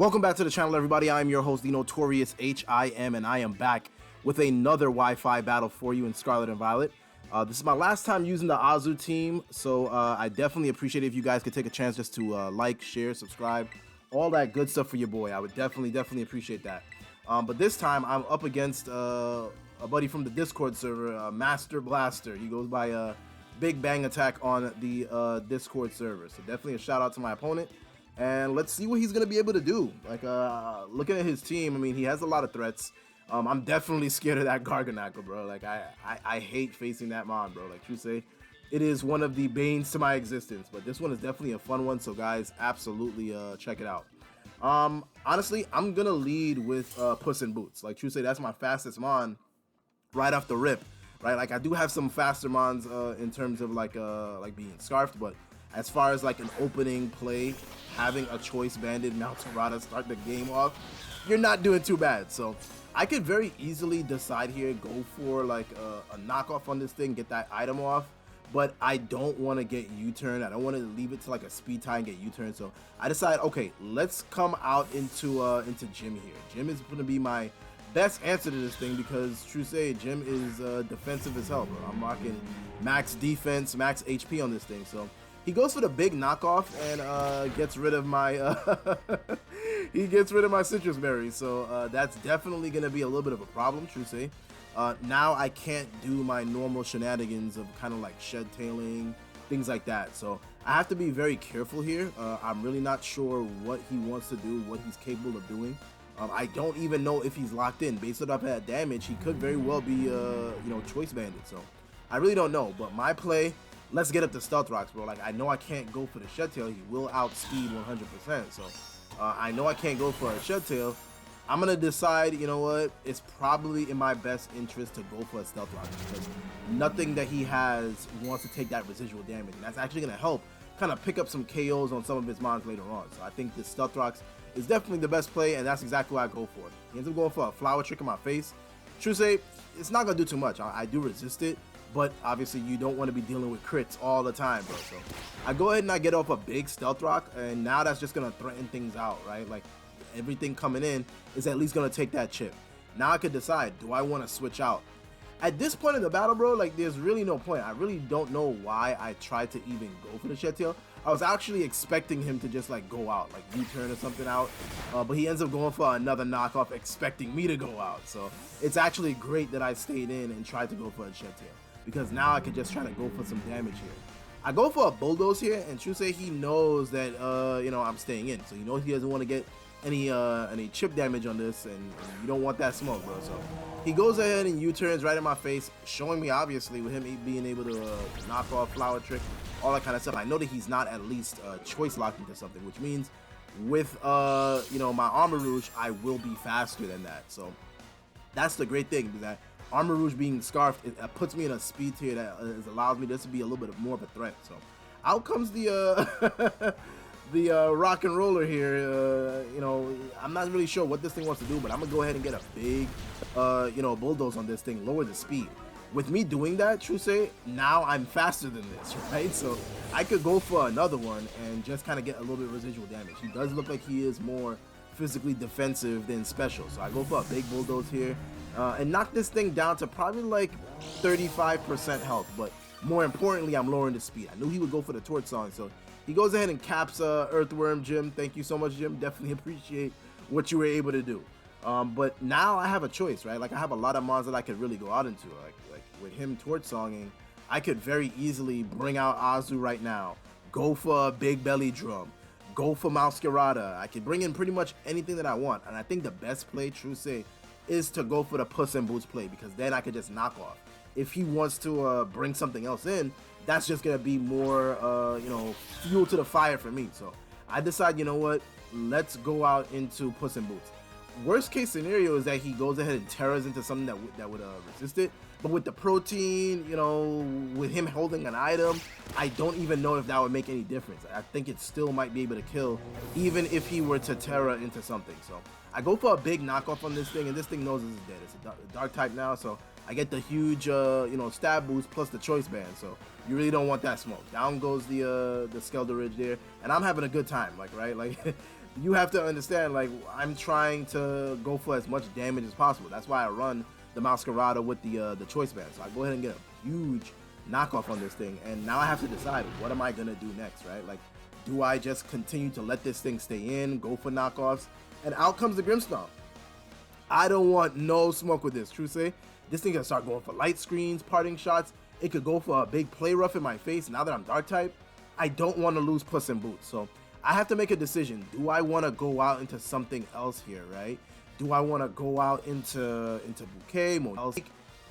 Welcome back to the channel, everybody. I'm your host, the notorious H.I.M, and I am back with another Wi-Fi battle for you in Scarlet and Violet. This is my last time using the Azu team, so I definitely appreciate it if you guys could take a chance just to like, share, subscribe, all that good stuff for your boy. I would definitely appreciate that. But this time, I'm up against a buddy from the Discord server, Master Blaster. He goes by Big Bang Attack on the Discord server. So definitely a shout out to my opponent. And let's see what he's going to be able to do. Like, looking at his team, I mean, he has a lot of threats. I'm definitely scared of that Garganacl, bro. Like, I hate facing that mon, bro. Like, you say, it is one of the banes to my existence. But this one is definitely a fun one. So, guys, absolutely check it out. Honestly, I'm going to lead with Puss in Boots. Like, True say, that's my fastest mon right off the rip. Right? Like, I do have some faster mons in terms of, like being scarfed. But as far as, like, an opening play, having a choice banded Meowscarada start the game off, you're not doing too bad. So I could very easily decide here, go for like a knockoff on this thing, get that item off, but I don't want to get U-turn. I don't want to leave it to like a speed tie and get U-turn. So I decide, okay, let's come out into Jim here. Jim is going to be my best answer to this thing because true say, Jim is defensive as hell, bro. I'm rocking max defense, max HP on this thing. So he goes for the big knockoff and gets rid of my he gets rid of my Sitrus berry. So that's definitely gonna be a little bit of a problem, true say. Now I can't do my normal shenanigans of kind of like shed tailing, things like that. So I have to be very careful here. I'm really not sure what he wants to do, what he's capable of doing. I don't even know if he's locked in. Based on that damage, he could very well be choice banded. So I really don't know. But my play, let's get up to Stealth Rocks, bro. Like, I know I can't go for the Shed Tail. He will outspeed 100%. So, I know I can't go for a Shed Tail. I'm going to decide, you know what? It's probably in my best interest to go for a Stealth Rock because nothing that he has wants to take that residual damage. And that's actually going to help kind of pick up some KOs on some of his mons later on. So, I think the Stealth Rocks is definitely the best play, and that's exactly what I go for. He ends up going for a Flower Trick in my face. True say, it's not going to do too much. I do resist it. But obviously you don't want to be dealing with crits all the time, bro. So I go ahead and I get off a big Stealth Rock, and now that's just gonna threaten things out, right? Like everything coming in is at least gonna take that chip. Now I could decide, do I want to switch out? At this point in the battle, bro, like there's really no point. I really don't know why I tried to even go for the Shed Tail. I was actually expecting him to just like go out, like U-turn or something out, but he ends up going for another knockoff, expecting me to go out. So it's actually great that I stayed in and tried to go for a Shed Tail, because now I could just try to go for some damage here. I go for a Bulldoze here, and true say he knows that I'm staying in, so he knows he doesn't want to get any chip damage on this, and you don't want that smoke, bro. So he goes ahead and U-turns right in my face, showing me obviously with him being able to knock off Flower Trick, all that kind of stuff. I know that he's not at least choice locked into something, which means with my Armarouge, I will be faster than that. So that's the great thing, because Armarouge being scarfed, it puts me in a speed tier that allows me just to be a little bit more of a threat. So out comes the the rock and roller here. I'm not really sure what this thing wants to do, but I'm gonna go ahead and get a big bulldoze on this thing, lower the speed. With me doing that, true say, now I'm faster than this, right? So I could go for another one and just kind of get a little bit of residual damage. He does look like he is more physically defensive than special, so I go for a big bulldoze here and knock this thing down to probably like 35% health. But more importantly, I'm lowering the speed. I knew he would go for the Torch Song, so he goes ahead and caps Earthworm. Jim, thank you so much, Jim. Definitely appreciate what you were able to do. But now I have a choice, right? Like I have a lot of mons that I could really go out into. Like with him Torch Songing, I could very easily bring out Azu right now, go for a big belly drum, go for Meowscarada. I can bring in pretty much anything that I want, and I think the best play, true say, is to go for the Puss in Boots play, because then I could just knock off. If he wants to bring something else in, that's just gonna be more fuel to the fire for me. So I decide, you know what, let's go out into Puss in Boots. Worst case scenario is that he goes ahead and Teras into something that would resist it. But with the Protean, with him holding an item, I don't even know if that would make any difference. I think it still might be able to kill, even if he were to Tera into something. So I go for a big knockoff on this thing, and this thing knows it's dead. It's a dark type now, so I get the huge, stab boost plus the choice band. So you really don't want that smoke. Down goes the Skelderidge there, and I'm having a good time, right? you have to understand, like, I'm trying to go for as much damage as possible. That's why I run the Meowscarada with the choice band. So I go ahead and get a huge knockoff on this thing, and now I have to decide, what am I gonna do next, right? Like, do I just continue to let this thing stay in, go for knockoffs, and out comes the Grimmsnarl. I don't want no smoke with this. True say, this thing can start going for light screens, parting shots. It could go for a big play rough in my face. Now that I'm dark type, I don't want to lose Puss in Boots. So I have to make a decision. Do I want to go out into something else here, right? Do I want to go out into Bouquet,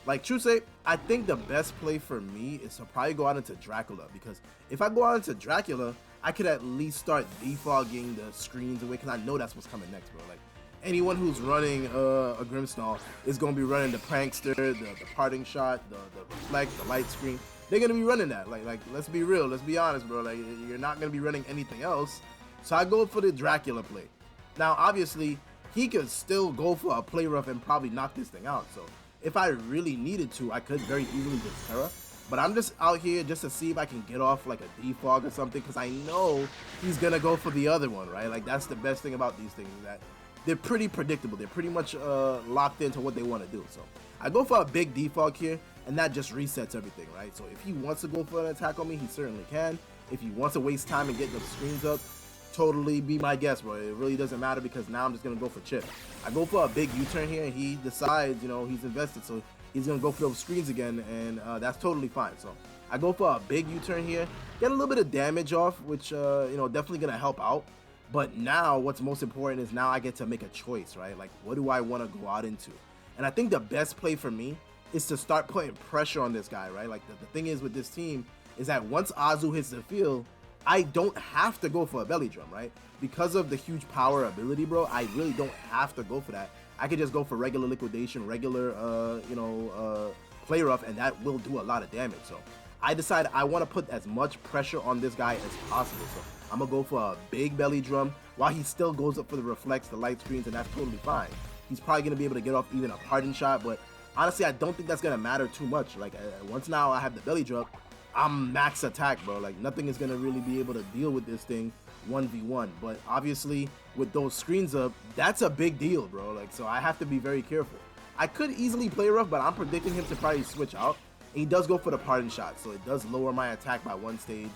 like true say, I think the best play for me is to probably go out into Dracula, because if I go out into Dracula, I could at least start defogging the screens away, because I know that's what's coming next, bro. Like, anyone who's running a Grimmsnarl is going to be running the Prankster, the Parting Shot, the Reflect, the Light Screen. They're going to be running that. Like, let's be real. Let's be honest, bro. Like, you're not going to be running anything else. So I go for the Dracula play. Now, obviously, he could still go for a play rough and probably knock this thing out. So if I really needed to, I could very easily just Tera. But I'm just out here just to see if I can get off like a defog or something, because I know he's going to go for the other one, right? Like, that's the best thing about these things, is that they're pretty predictable. They're pretty much locked into what they want to do. So I go for a big defog here, and that just resets everything, right? So if he wants to go for an attack on me, he certainly can. If he wants to waste time and get the screens up, totally be my guest, bro. It really doesn't matter, because now I'm just going to go for chip. I go for a big U-turn here, and he decides, you know, he's invested, so he's going to go for those screens again, and that's totally fine. So I go for a big U-turn here, get a little bit of damage off, which, you know, definitely going to help out. But now what's most important is now I get to make a choice, right? Like, what do I want to go out into? And I think the best play for me is to start putting pressure on this guy, right? Like, the thing is with this team is that once Azu hits the field, I don't have to go for a belly drum, right? Because of the huge power ability, bro, I really don't have to go for that. I could just go for regular liquidation, regular, play rough, and that will do a lot of damage. So I decide I want to put as much pressure on this guy as possible. So I'm going to go for a big belly drum while he still goes up for the reflects, the light screens, and that's totally fine. He's probably going to be able to get off even a parting shot, but honestly, I don't think that's going to matter too much. Like, once now I have the belly drum, I'm max attack, bro. Like, nothing is going to really be able to deal with this thing 1v1. But obviously, with those screens up, that's a big deal, bro. Like, so I have to be very careful. I could easily play rough, but I'm predicting him to probably switch out. And he does go for the parting shot, so it does lower my attack by one stage.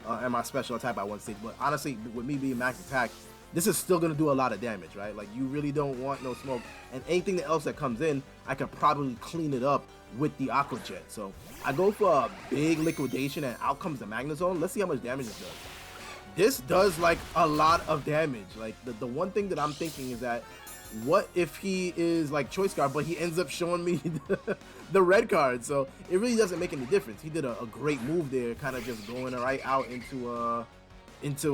And my special attack by one stage. But honestly, with me being max attack, this is still going to do a lot of damage, right? Like, you really don't want no smoke. And anything else that comes in, I could probably clean it up with the Aqua Jet. So I go for a big liquidation, and out comes the Magnezone. Let's see how much damage this does. This does, like, a lot of damage. Like, the one thing that I'm thinking is that, what if he is like choice guard, but he ends up showing me the red card? So it really doesn't make any difference. He did a great move there, kind of just going right out into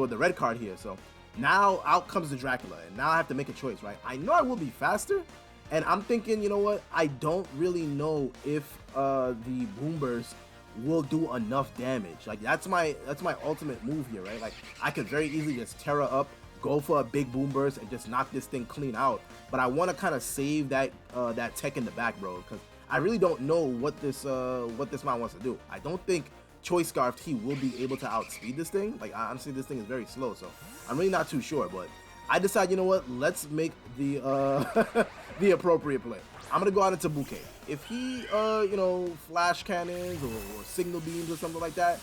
the red card here. So now out comes the Dracula, and now I have to make a choice, right? I know I will be faster, and I'm thinking, you know what? I don't really know if the Boomburst will do enough damage. Like, that's my ultimate move here, right? Like, I could very easily just Tera up, go for a big Boomburst, and just knock this thing clean out. But I want to kind of save that that tech in the back, bro, because I really don't know what this man wants to do. I don't think Choice Scarfed he will be able to outspeed this thing. Like, honestly, this thing is very slow, so I'm really not too sure. But I decide, you know what? Let's make the the appropriate play. I'm gonna go out into Bouquet. If he flash cannons or signal beams or something like that,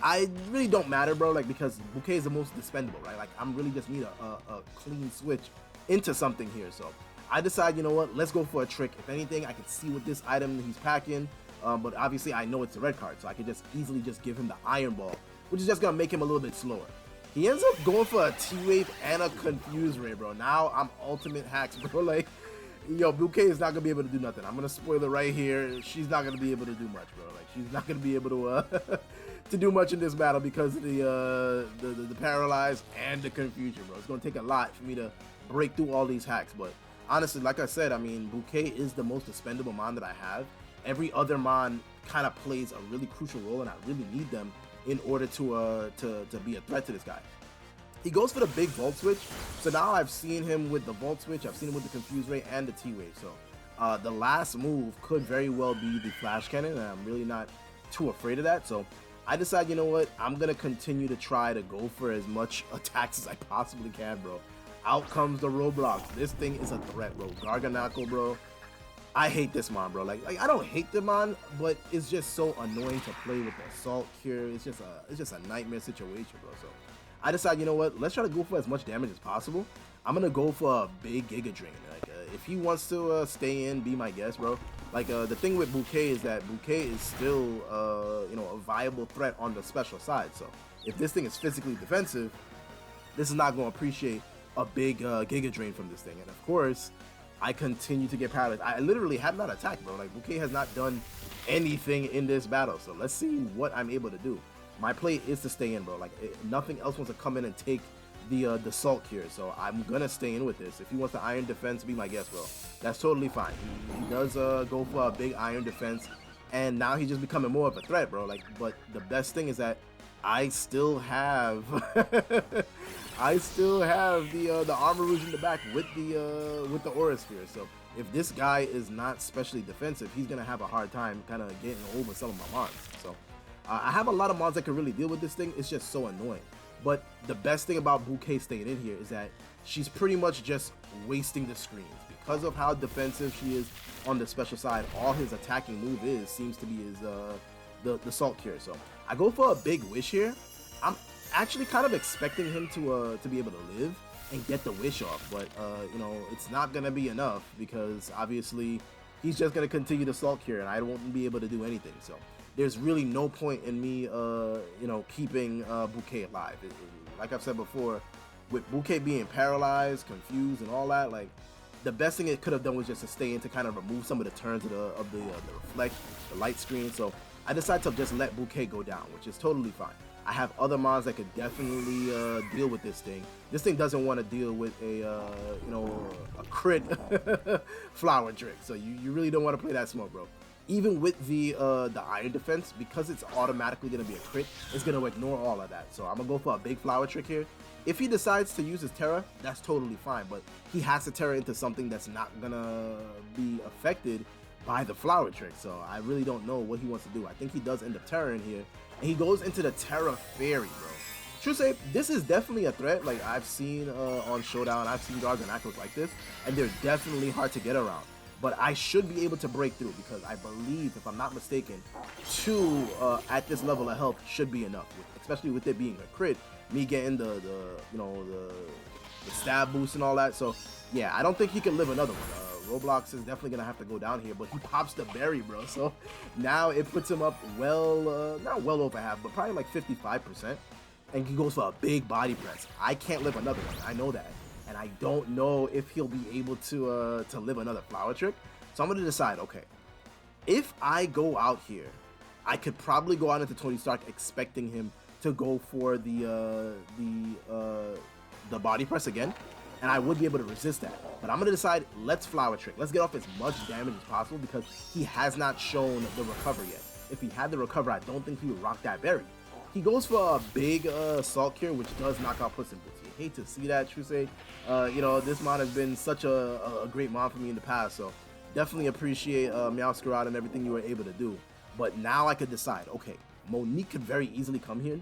I really don't matter, bro, like, because Bouquet is the most dispendable, right? Like, I'm really just need a clean switch into something here. So I decide, you know what, let's go for a trick. If anything, I can see what this item he's packing, but obviously I know it's a red card, so I can just easily just give him the Iron Ball, which is just gonna make him a little bit slower. He ends up going for a T-Wave and a Confuse Ray, bro. Now I'm ultimate hacks, bro. Like, yo, Bouquet is not gonna be able to do nothing. I'm gonna spoil it right here. She's not gonna be able to do much, bro. Like, she's not gonna be able to to do much in this battle because of the paralyze and the confusion, bro. It's gonna take a lot for me to break through all these hacks. But honestly, like I said, I mean, Bouquet is the most expendable mon that I have. Every other mon kind of plays a really crucial role, and I really need them in order to be a threat to this guy. He goes for the big Volt Switch. So now I've seen him with the Volt Switch, I've seen him with the Confuse Ray and the T-Wave. So the last move could very well be the Flash Cannon, and I'm really not too afraid of that. So I decide, you know what, I'm gonna continue to try to go for as much attacks as I possibly can, bro. Out comes the Roblox. This thing is a threat, bro. Garganacl, bro. I hate this mon, bro. Like I don't hate the mon, but it's just so annoying to play with the Assault Cure. It's just a nightmare situation, bro. So I decide, you know what? Let's try to go for as much damage as possible. I'm gonna go for a big Giga Drain. Like if he wants to stay in, be my guest, bro. Like the thing with Bouquet is that Bouquet is still you know, a viable threat on the special side. So if this thing is physically defensive, this is not gonna appreciate a big Giga Drain from this thing. And of course, I continue to get paralyzed. I literally have not attacked, bro. Like Bouquet has not done anything in this battle. So let's see what I'm able to do. My play is to stay in, bro. Like nothing else wants to come in and take the Salt Cure. So I'm gonna stay in with this. If he wants the Iron Defense, be my guest, bro. That's totally fine. He does go for a big Iron Defense, and now he's just becoming more of a threat, bro. Like, but the best thing is that I still have I still have the Armarouge in the back with the Aura Sphere. So if this guy is not specially defensive, he's gonna have a hard time kind of getting over some of my mons. So I have a lot of mons that can really deal with this thing. It's just so annoying. But the best thing about Bouquet staying in here is that she's pretty much just wasting the screens. Because of how defensive she is on the special side, all his attacking move seems to be his the Salt Cure. So I go for a big Wish here. I'm actually kind of expecting him to be able to live and get the Wish off, but you know, it's not gonna be enough because obviously he's just gonna continue the Salt Cure and I won't be able to do anything. So there's really no point in me you know, keeping Bouquet alive. Like I've said before, with Bouquet being paralyzed, confused, and all that, like the best thing it could have done was just to stay in to kind of remove some of the turns of the reflect, the light screen. So I decided to just let Bouquet go down, which is totally fine. I have other mons that could definitely deal with this thing. This thing doesn't want to deal with a you know, a crit flower trick, so you really don't want to play that smoke, bro. Even with the Iron Defense, because it's automatically going to be a crit, it's going to ignore all of that. So I'm going to go for a big flower trick here. If he decides to use his Tera, that's totally fine, but he has to Tera into something that's not going to be affected by the flower trick. So I really don't know what he wants to do. I think he does end up Terraing here, and he goes into the Tera Fairy, bro. True say, this is definitely a threat. Like I've seen on Showdown, I've seen Garganacls like this, and they're definitely hard to get around. But I should be able to break through because I believe, if I'm not mistaken, 2 at this level of health should be enough, especially with it being a crit, me getting the you know, the stab boost and all that. So yeah, I don't think he can live another one. Roblox is definitely gonna have to go down here, but he pops the berry, bro. So now it puts him up well, not well over half, but probably like 55%, and he goes for a big body press. I can't live another one, I know that. And I don't know if he'll be able to live another flower trick. So I'm gonna decide, okay, if I go out here, I could probably go out into Tony Stark expecting him to go for the body press again, and I would be able to resist that. But I'm gonna decide, let's flower trick. Let's get off as much damage as possible because he has not shown the recover yet. If he had the recover, I don't think he would rock that berry. He goes for a big Salt Cure, which does knock out Puss in Boots. You hate to see that, Trusay. You know, this mon has been such a great mon for me in the past, so definitely appreciate Meowscarada and everything you were able to do. But now I could decide, okay, Monique could very easily come here,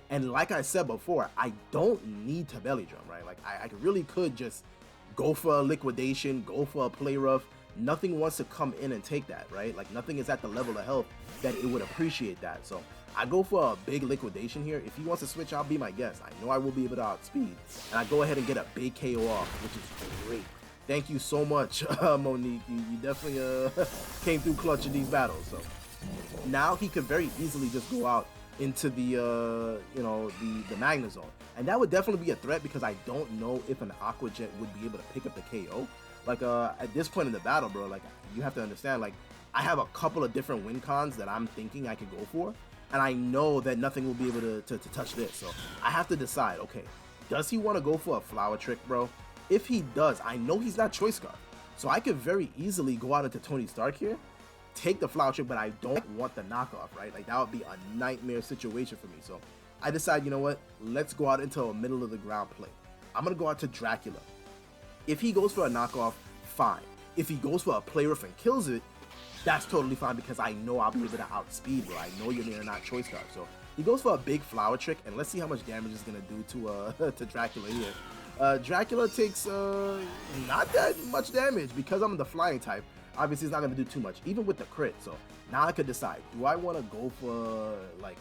and like I said before, I don't need to belly drum, right? Like I really could just go for a liquidation, go for a play rough. Nothing wants to come in and take that, right? Like nothing is at the level of health that it would appreciate that. So I go for a big liquidation here. If he wants to switch, I'll be my guest. I know I will be able to outspeed, and I go ahead and get a big KO off, which is great. Thank you so much, Monique. You definitely came through clutch in these battles. So now he could very easily just go out into the you know, the Magna Zone, and that would definitely be a threat because I don't know if an Aqua Jet would be able to pick up the KO. Like at this point in the battle, bro, like you have to understand, like I have a couple of different win cons that I'm thinking I could go for, and I know that nothing will be able to touch this. So I have to decide, okay, does he want to go for a flower trick, bro? If he does, I know he's not Choice Scarf, so I could very easily go out into Tony Stark here, take the flower trick, but I don't want the knockoff, right? Like that would be a nightmare situation for me. So I decide, you know what, let's go out into a middle of the ground play. I'm gonna go out to Dracula. If he goes for a knockoff, fine. If he goes for a play rough and kills it, that's totally fine because I know I'll be able to outspeed, bro. I know you're not Choice Scarf. So he goes for a big flower trick, and let's see how much damage it's gonna do to Dracula here. Dracula takes not that much damage because I'm the flying type. Obviously, it's not gonna do too much, even with the crit. So now I could decide: do I want to go for like,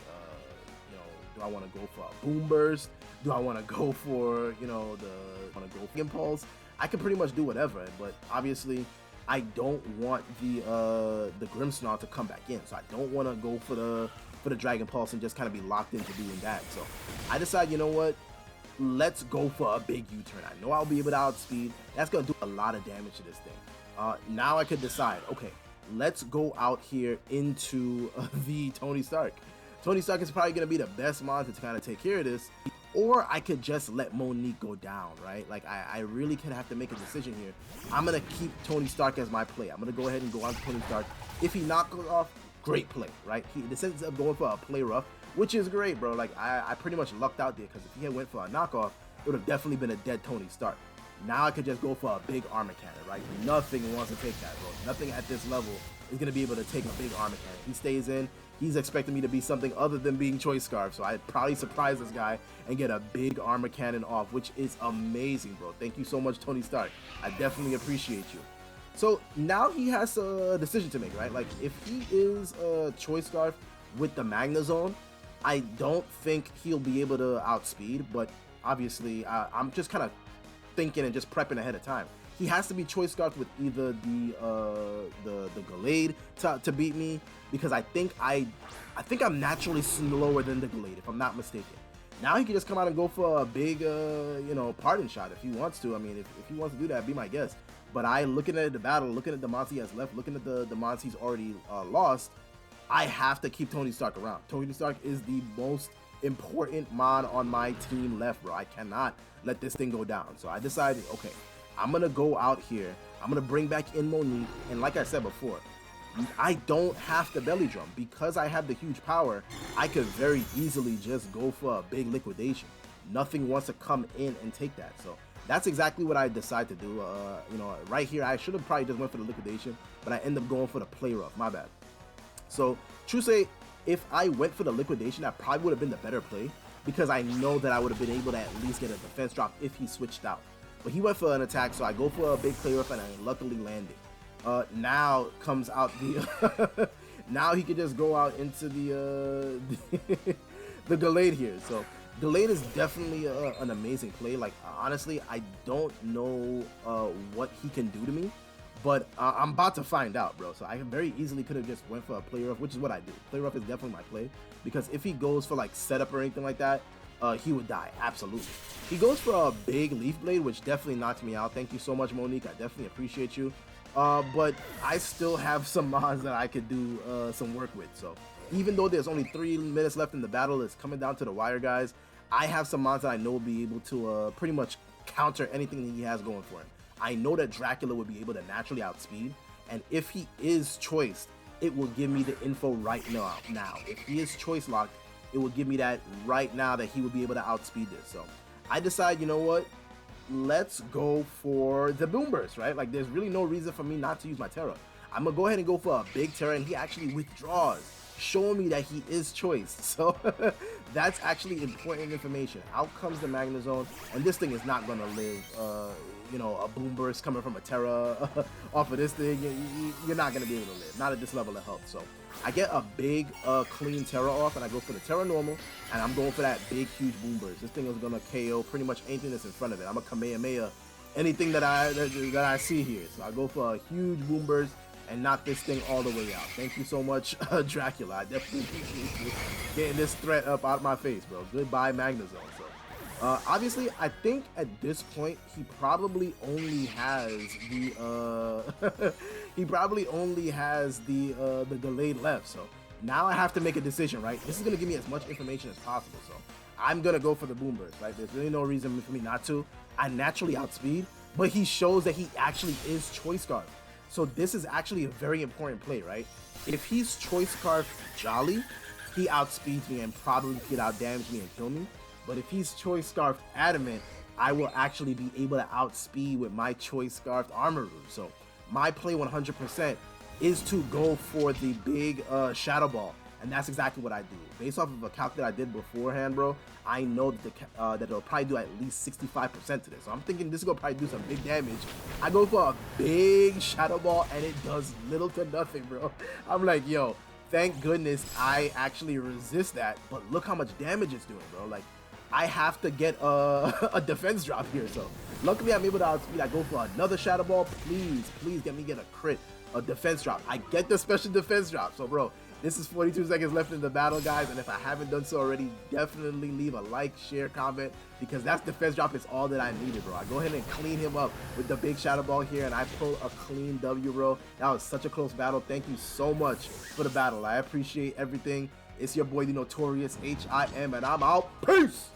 do I want to go for a Boomburst? Do I want to go for, want to go for Impulse? I can pretty much do whatever, but obviously, I don't want the Grimmsnarl to come back in. So I don't want to go for the Dragon Pulse and just kind of be locked into doing that. So I decide, you know what? Let's go for a big U-turn. I know I'll be able to outspeed. That's gonna do a lot of damage to this thing. Now I could decide, okay, let's go out here into the Tony Stark. Tony Stark is probably going to be the best monster to kind of take care of this, or I could just let Monique go down, right? Like, I really could have to make a decision here. I'm going to keep Tony Stark as my play. I'm going to go ahead and go on to Tony Stark. If he knocks it off, great play, right? He decides of going for a play rough, which is great, bro. Like, I pretty much lucked out there, because if he had went for a knockoff, it would have definitely been a dead Tony Stark. Now I could just go for a big armor cannon, right? Nothing wants to take that, bro. Nothing at this level is going to be able to take a big armor cannon. He stays in. He's expecting me to be something other than being Choice Scarf, so I'd probably surprise this guy and get a big armor cannon off, which is amazing, bro. Thank you so much, Tony Stark. I definitely appreciate you. So now he has a decision to make, right? Like, if he is a Choice Scarf with the Magnezone, I don't think he'll be able to outspeed, but obviously I'm just kind of thinking and just prepping ahead of time. He has to be Choice Scarf with either the Gallade to beat me, because I think I'm naturally slower than the Gallade, if I'm not mistaken. Now he can just come out and go for a big Pardon Shot if he wants to. I mean, if he wants to do that, be my guest. But looking at the battle, looking at the mons he has left, looking at the mons he's already lost, I have to keep Tony Stark around. Tony Stark is the most important mon on my team left, bro. I cannot let this thing go down. So I decided, okay, I'm gonna go out here, I'm gonna bring back in Monique, and like I said before, I don't have to belly drum. Because I have the huge power, I could very easily just go for a big liquidation. Nothing wants to come in and take that. So that's exactly what I decided to do. Right here, I should have probably just went for the liquidation, but I end up going for the play rough. My bad. So true say, if I went for the liquidation, that probably would have been the better play, because I know that I would have been able to at least get a defense drop if he switched out. But he went for an attack, so I go for a big play rough, and I luckily landed. Now comes out the now he could just go out into the the Gallade here. So Gallade is definitely an amazing play. Like, honestly, I don't know what he can do to me, but I'm about to find out, bro. So I very easily could have just went for a play rough, which is what I do. Play rough is definitely my play, because if he goes for like setup or anything like that, he would die. Absolutely. He goes for a big Leaf Blade, which definitely knocked me out. Thank you so much, Monique. I definitely appreciate you. But I still have some mods that I could do some work with. So even though there's only 3 minutes left in the battle, it's coming down to the wire, guys. I have some mods that I know will be able to pretty much counter anything that he has going for him. I know that Dracula would be able to naturally outspeed, and if he is choiced, it will give me the info right now. If he is choice locked, it will give me that right now that he will be able to outspeed this. So I decide, you know what? Let's go for the Boomburst, right? Like, there's really no reason for me not to use my Tera. I'm gonna go ahead and go for a big Tera, and he actually withdraws, showing me that he is choiced. So that's actually important information. Out comes the Magnezone, and this thing is not gonna live. A Boomburst coming from a Tera off of this thing, you're not gonna be able to live. Not at this level of health. So I get a big clean Tera off, and I go for the Tera normal, and I'm going for that big huge Boomburst. This thing is gonna KO pretty much anything that's in front of it. I'm a Kamehameha anything that I see here. So I go for a huge Boomburst and knock this thing all the way out. Thank you so much, Dracula. I definitely appreciate you getting this threat up out of my face, bro. Goodbye, Magnezone. So obviously, I think at this point he probably only has the the Gallade left. So now I have to make a decision, right? This is gonna give me as much information as possible. So I'm gonna go for the Boomburst, right? There's really no reason for me not to. I naturally outspeed, but he shows that he actually is Choice Scarf. So this is actually a very important play, right? If he's Choice Scarf Jolly, he outspeeds me and probably could outdamage me and kill me. But if he's Choice Scarf Adamant, I will actually be able to outspeed with my Choice Scarf Armarouge. So my play 100% is to go for the big Shadow Ball. And that's exactly what I do. Based off of a calc that I did beforehand, bro, I know that, that it'll probably do at least 65% to this. So I'm thinking this is going to probably do some big damage. I go for a big Shadow Ball, and it does little to nothing, bro. I'm like, yo, thank goodness I actually resist that. But look how much damage it's doing, bro. Like, I have to get a defense drop here. So luckily I'm able to outspeed. I go for another Shadow Ball. Please, please get me get a crit, a defense drop. I get the special defense drop. So, bro, this is 42 seconds left in the battle, guys, and if I haven't done so already, definitely leave a like, share, comment, because that defense drop is all that I needed, bro. I go ahead and clean him up with the big Shadow Ball here, and I pull a clean W, bro. That was such a close battle. Thank you so much for the battle. I appreciate everything. It's your boy, the Notorious H.I.M, and I'm out. Peace!